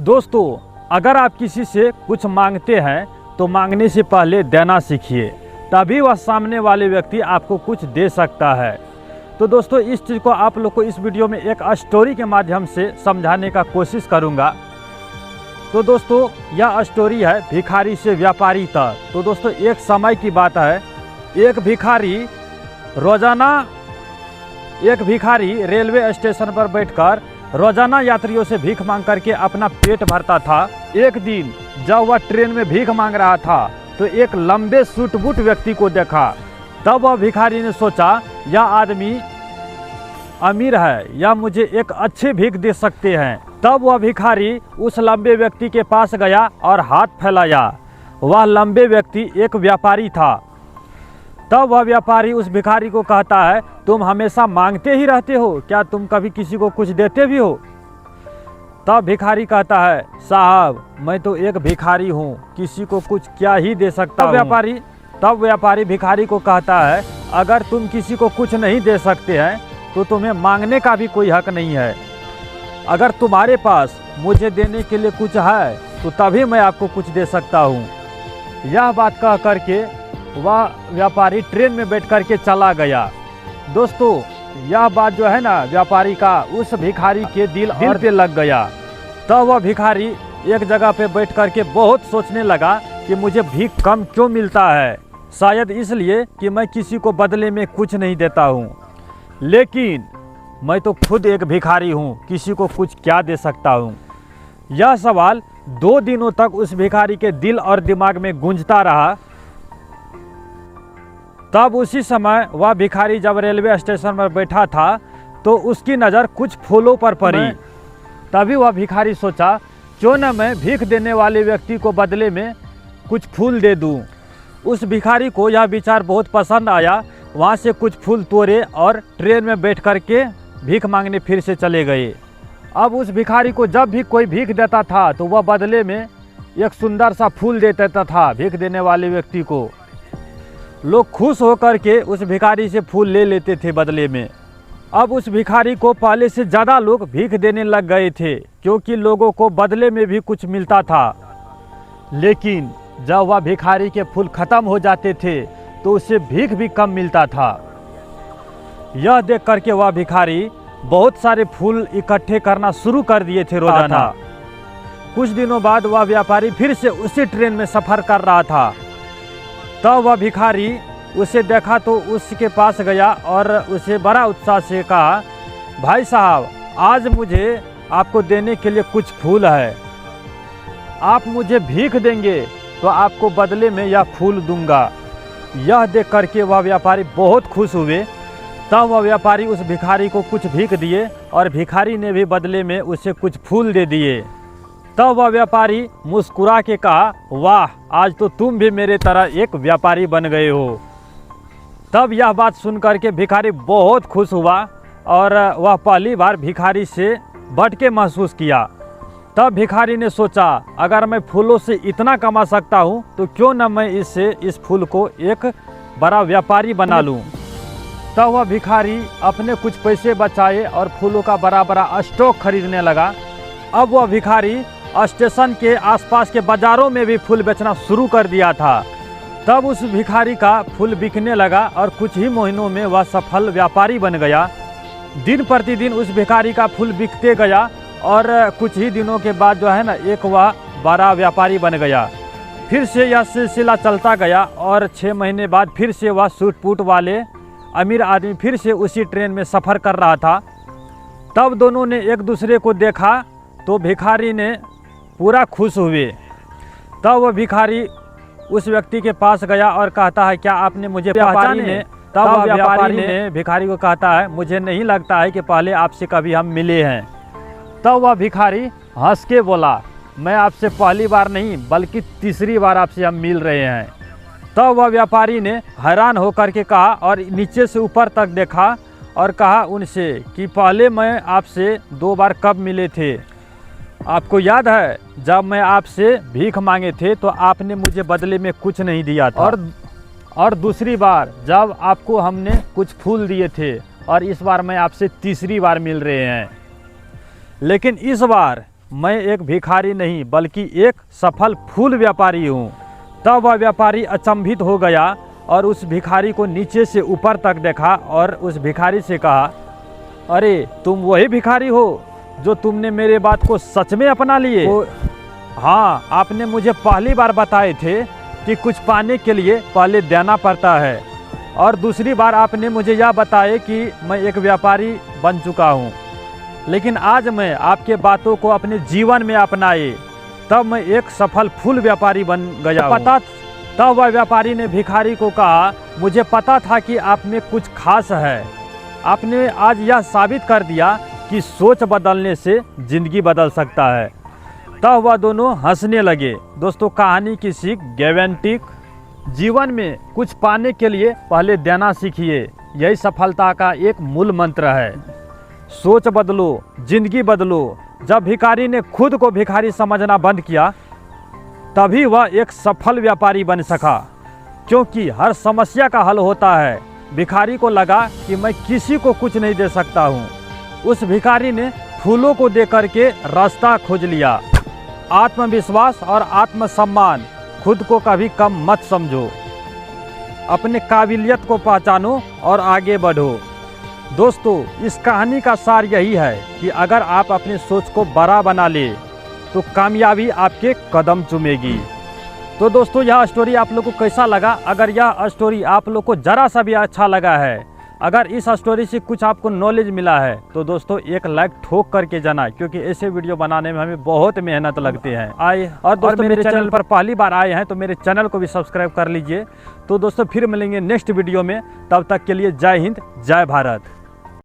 दोस्तों, अगर आप किसी से कुछ मांगते हैं तो मांगने से पहले देना सीखिए, तभी वह सामने वाले व्यक्ति आपको कुछ दे सकता है। तो दोस्तों, इस चीज़ को आप लोग को इस वीडियो में एक स्टोरी के माध्यम से समझाने का कोशिश करूंगा। तो दोस्तों, यह स्टोरी है भिखारी से व्यापारी तक। तो दोस्तों, एक समय की बात है, एक भिखारी रेलवे स्टेशन पर बैठकर रोजाना यात्रियों से भीख मांग करके अपना पेट भरता था। एक दिन जब वह ट्रेन में भीख मांग रहा था तो एक लंबे सूट बूट व्यक्ति को देखा। तब वह भिखारी ने सोचा, यह आदमी अमीर है या मुझे एक अच्छे भीख दे सकते हैं। तब वह भिखारी उस लंबे व्यक्ति के पास गया और हाथ फैलाया। वह लंबे व्यक्ति एक व्यापारी था। तब वह व्यापारी उस भिखारी को कहता है, तुम हमेशा मांगते ही रहते हो, क्या तुम कभी किसी को कुछ देते भी हो? तब भिखारी कहता है, साहब मैं तो एक भिखारी हूँ, किसी को कुछ क्या ही दे सकता हूँ। तब व्यापारी भिखारी को कहता है, अगर तुम किसी को कुछ नहीं दे सकते हैं तो तुम्हें मांगने का भी कोई हक नहीं है। अगर तुम्हारे पास मुझे देने के लिए कुछ है तो तभी मैं आपको कुछ दे सकता हूँ। यह बात कह करके वह व्यापारी ट्रेन में बैठ करके चला गया। दोस्तों, यह बात जो है ना व्यापारी का उस भिखारी के दिल पे लग गया। तब वह भिखारी एक जगह पे बैठ करके बहुत सोचने लगा कि मुझे भीख कम क्यों मिलता है। शायद इसलिए कि मैं किसी को बदले में कुछ नहीं देता हूँ, लेकिन मैं तो खुद एक भिखारी हूँ, किसी को कुछ क्या दे सकता हूँ। यह सवाल 2 दिनों तक उस भिखारी के दिल और दिमाग में गूंजता रहा। तब उसी समय वह भिखारी जब रेलवे स्टेशन पर बैठा था तो उसकी नज़र कुछ फूलों पर पड़ी। तभी वह भिखारी सोचा, क्यों न मैं भीख देने वाले व्यक्ति को बदले में कुछ फूल दे दूं। उस भिखारी को यह विचार बहुत पसंद आया। वहाँ से कुछ फूल तोड़े और ट्रेन में बैठ करके भीख मांगने फिर से चले गए। अब उस भिखारी को जब भी कोई भीख देता था तो वह बदले में एक सुंदर सा फूल दे देता था भीख देने वाले व्यक्ति को। लोग खुश होकर के उस भिखारी से फूल ले लेते थे बदले में। अब उस भिखारी को पहले से ज़्यादा लोग भीख देने लग गए थे, क्योंकि लोगों को बदले में भी कुछ मिलता था। लेकिन जब वह भिखारी के फूल खत्म हो जाते थे तो उसे भीख भी कम मिलता था। यह देख करके वह भिखारी बहुत सारे फूल इकट्ठे करना शुरू कर दिए थे रोजाना। कुछ दिनों बाद वह व्यापारी फिर से उसी ट्रेन में सफ़र कर रहा था। तब वह भिखारी उसे देखा तो उसके पास गया और उसे बड़ा उत्साह से कहा, भाई साहब, आज मुझे आपको देने के लिए कुछ फूल है। आप मुझे भीख देंगे तो आपको बदले में यह फूल दूंगा। यह देख करके वह व्यापारी बहुत खुश हुए। तब वह व्यापारी उस भिखारी को कुछ भीख दिए और भिखारी ने भी बदले में उसे कुछ फूल दे दिए। तब वह व्यापारी मुस्कुरा के कहा, वाह, आज तो तुम भी मेरे तरह एक व्यापारी बन गए हो। तब यह बात सुन करके भिखारी बहुत खुश हुआ और वह पहली बार भिखारी से बढ़ के महसूस किया। तब भिखारी ने सोचा, अगर मैं फूलों से इतना कमा सकता हूँ तो क्यों न मैं इस फूल को एक बड़ा व्यापारी बना लूँ। तब वह भिखारी अपने कुछ पैसे बचाए और फूलों का बड़ा बड़ा स्टॉक खरीदने लगा। अब वह भिखारी स्टेशन के आसपास के बाज़ारों में भी फूल बेचना शुरू कर दिया था। तब उस भिखारी का फूल बिकने लगा और कुछ ही महीनों में वह सफल व्यापारी बन गया। दिन प्रतिदिन उस भिखारी का फूल बिकते गया और कुछ ही दिनों के बाद जो है ना एक वह बड़ा व्यापारी बन गया। फिर से यह सिलसिला चलता गया और 6 महीने बाद फिर से वह सूट बूट वाले अमीर आदमी फिर से उसी ट्रेन में सफ़र कर रहा था। तब दोनों ने एक दूसरे को देखा तो भिखारी ने पूरा खुश हुए। तब वह भिखारी उस व्यक्ति के पास गया और कहता है, क्या आपने मुझे पहचाने? तब वह व्यापारी ने भिखारी को कहता है, मुझे नहीं लगता है कि पहले आपसे कभी हम मिले हैं। तब वह भिखारी हंस के बोला, मैं आपसे पहली बार नहीं बल्कि तीसरी बार आपसे हम मिल रहे हैं। तब वह व्यापारी ने हैरान होकर के कहा और नीचे से ऊपर तक देखा और कहा उनसे कि पहले मैं आपसे 2 बार कब मिले थे? आपको याद है जब मैं आपसे भीख मांगे थे तो आपने मुझे बदले में कुछ नहीं दिया था, और दूसरी बार जब आपको हमने कुछ फूल दिए थे, और इस बार मैं आपसे तीसरी बार मिल रहे हैं। लेकिन इस बार मैं एक भिखारी नहीं बल्कि एक सफल फूल व्यापारी हूँ। तब वह व्यापारी अचंभित हो गया और उस भिखारी को नीचे से ऊपर तक देखा और उस भिखारी से कहा, अरे तुम वही भिखारी हो जो तुमने मेरे बात को सच में अपना लिए? हाँ, आपने मुझे पहली बार बताए थे कि कुछ पाने के लिए पहले देना पड़ता है, और दूसरी बार आपने मुझे यह बताया कि मैं एक व्यापारी बन चुका हूँ। लेकिन आज मैं आपके बातों को अपने जीवन में अपनाए तब मैं एक सफल फूल व्यापारी बन गया हूँ। तब वह व्यापारी ने भिखारी को कहा, मुझे पता था कि आप में कुछ खास है। आपने आज यह साबित कर दिया कि सोच बदलने से ज़िंदगी बदल सकता है। तब वह दोनों हंसने लगे। दोस्तों, कहानी की सीख गेवेंटिक, जीवन में कुछ पाने के लिए पहले देना सीखिए। यही सफलता का एक मूल मंत्र है। सोच बदलो, जिंदगी बदलो। जब भिखारी ने खुद को भिखारी समझना बंद किया तभी वह एक सफल व्यापारी बन सका, क्योंकि हर समस्या का हल होता है। भिखारी को लगा कि मैं किसी को कुछ नहीं दे सकता हूँ। उस भिखारी ने फूलों को दे करके रास्ता खोज लिया। आत्मविश्वास और आत्मसम्मान, खुद को कभी कम मत समझो। अपने काबिलियत को पहचानो और आगे बढ़ो। दोस्तों, इस कहानी का सार यही है कि अगर आप अपनी सोच को बड़ा बना ले तो कामयाबी आपके कदम चूमेगी। तो दोस्तों, यह स्टोरी आप लोग को कैसा लगा? अगर यह स्टोरी आप लोग को ज़रा सा भी अच्छा लगा है, अगर इस स्टोरी से कुछ आपको नॉलेज मिला है तो दोस्तों एक लाइक ठोक करके जाना, क्योंकि ऐसे वीडियो बनाने में हमें बहुत मेहनत लगती है। और दोस्तों, मेरे चैनल पर पहली बार आए हैं तो मेरे चैनल को भी सब्सक्राइब कर लीजिए। तो दोस्तों, फिर मिलेंगे नेक्स्ट वीडियो में। तब तक के लिए जय हिंद, जय भारत।